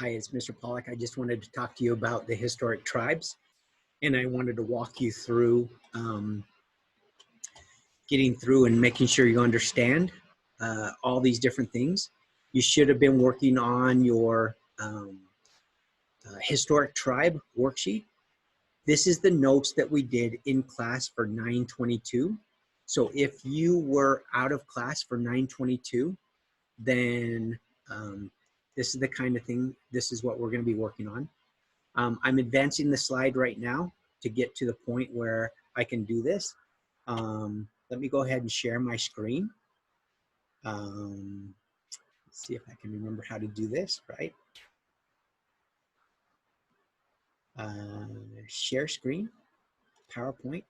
Hi, it's Mr. Pollock. I just wanted to talk to you about the historic tribes, and I wanted to walk you through getting through and making sure you understand all these different things. You should have been working on your historic tribe worksheet. This is the notes that we did in class for 922. So if you were out of class for 922, then this is the kind of thing, this is what we're going to be working on. I'm advancing the slide right now to get to the point where I can do this. Let me go ahead and share my screen. Let's see if I can remember how to do this, right? Share screen, PowerPoint,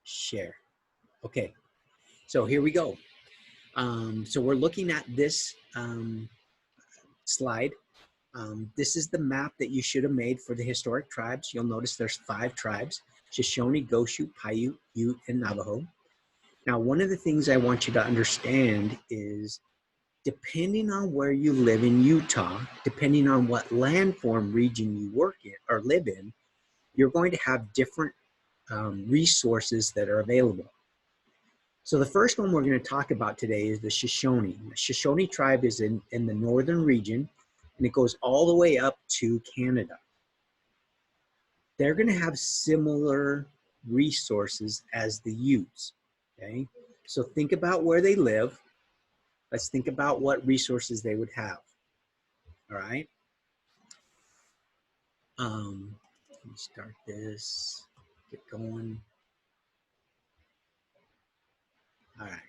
share. Okay, so here we go. So we're looking at this slide. This is the map that you should have made for the historic tribes. You'll notice there's 5 tribes: Shoshone, Goshu, Paiute, Ute, and Navajo. Now, one of the things I want you to understand is, depending on where you live in Utah, depending on what landform region you work in or live in, you're going to have different resources that are available. So the first one we're going to talk about today is the Shoshone. The Shoshone tribe is in the northern region, and it goes all the way up to Canada. They're going to have similar resources as the Utes, okay? So think about where they live. Let's think about what resources they would have, all right? Let me start this, get going. All right,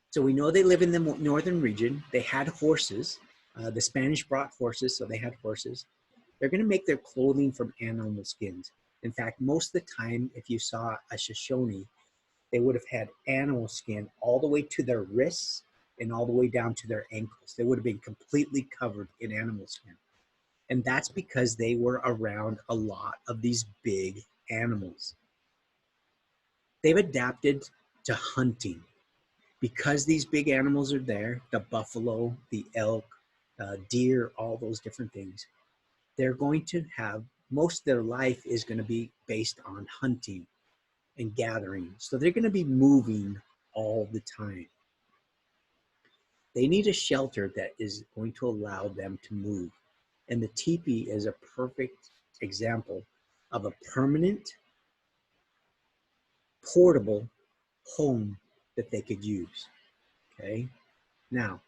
so we know they live in the northern region. They had horses. The Spanish brought horses, so they had horses. They're gonna make their clothing from animal skins. In fact, most of the time, if you saw a Shoshone, they would have had animal skin all the way to their wrists and all the way down to their ankles. They would have been completely covered in animal skin. And that's because they were around a lot of these big animals. They've adapted to hunting. Because these big animals are there, the buffalo, the elk, deer, all those different things, they're going to have, most of their life is going to be based on hunting and gathering. So they're going to be moving all the time. They need a shelter that is going to allow them to move. And the teepee is a perfect example of a permanent, portable home that they could use, okay? Now,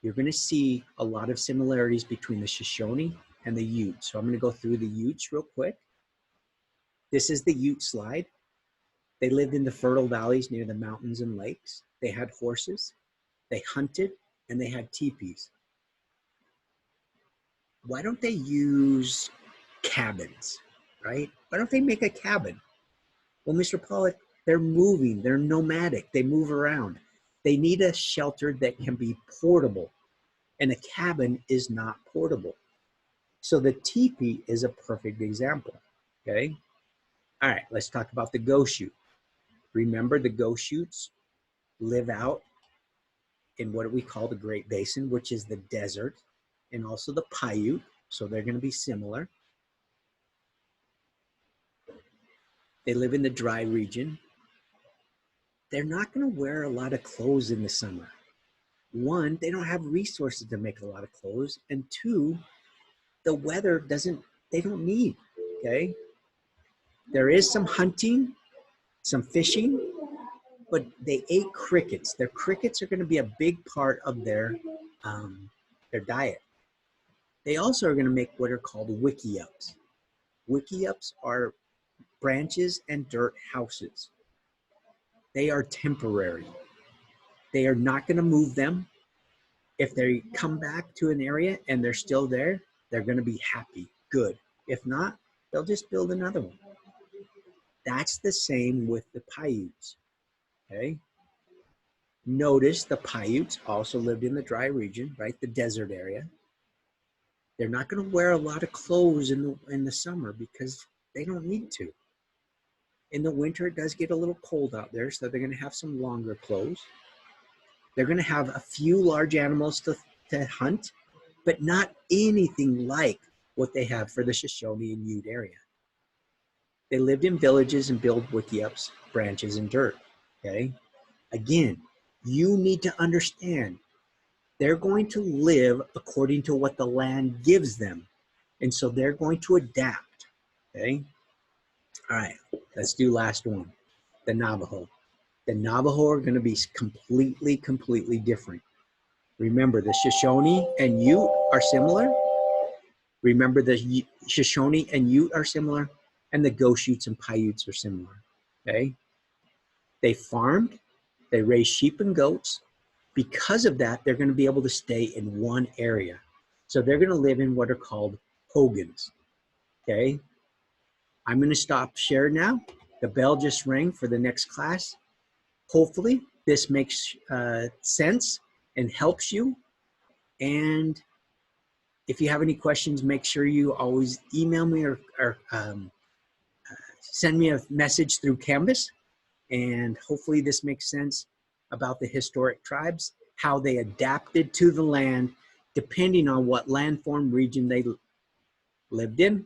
you're going to see a lot of similarities between the Shoshone and the Ute. So I'm going to go through the Utes real quick. This is the Ute slide. They lived in the fertile valleys near the mountains and lakes. They had horses, they hunted, and they had teepees. Why don't they use cabins, right? Why don't they make a cabin? Well, Mr. Pollock, they're moving, they're nomadic, they move around. They need a shelter that can be portable, and a cabin is not portable. So the teepee is a perfect example, okay? All right, let's talk about the Goshute. Remember, the Goshutes live out in what we call the Great Basin, which is the desert, and also the Paiute, so they're going to be similar. They live in the dry region. They're not going to wear a lot of clothes in the summer. One, they don't have resources to make a lot of clothes, and two, the weather doesn't, they don't need, okay? There is some hunting, some fishing, but they ate crickets. Their crickets are going to be a big part of their diet. They also are going to make what are called wickiups. Wickiups are branches and dirt houses. They are temporary. They are not going to move them. If they come back to an area and they're still there, they're going to be happy, good. If not, they'll just build another one. That's the same with the Paiutes, okay? Notice the Paiutes also lived in the dry region, right? The desert area. They're not going to wear a lot of clothes in the summer because they don't need to. In the winter, it does get a little cold out there, so they're going to have some longer clothes. They're going to have a few large animals to hunt, but not anything like what they have for the Shoshone and Ute area. They lived in villages and built wickiups, branches, and dirt. Okay. Again, you need to understand they're going to live according to what the land gives them. And so they're going to adapt. Okay. All right. Let's do last one. The Navajo. The Navajo are going to be completely different. Remember, the Shoshone and Ute are similar. Remember, the Shoshone and Ute are similar, and the Goshutes and Paiutes are similar. Okay. They farmed, they raised sheep and goats. Because of that, they're going to be able to stay in one area. So they're going to live in what are called hogans. Okay. I'm going to stop share now. The bell just rang for the next class. Hopefully this makes sense and helps you. And if you have any questions, make sure you always email me or send me a message through Canvas. And hopefully this makes sense about the historic tribes, how they adapted to the land depending on what landform region they lived in.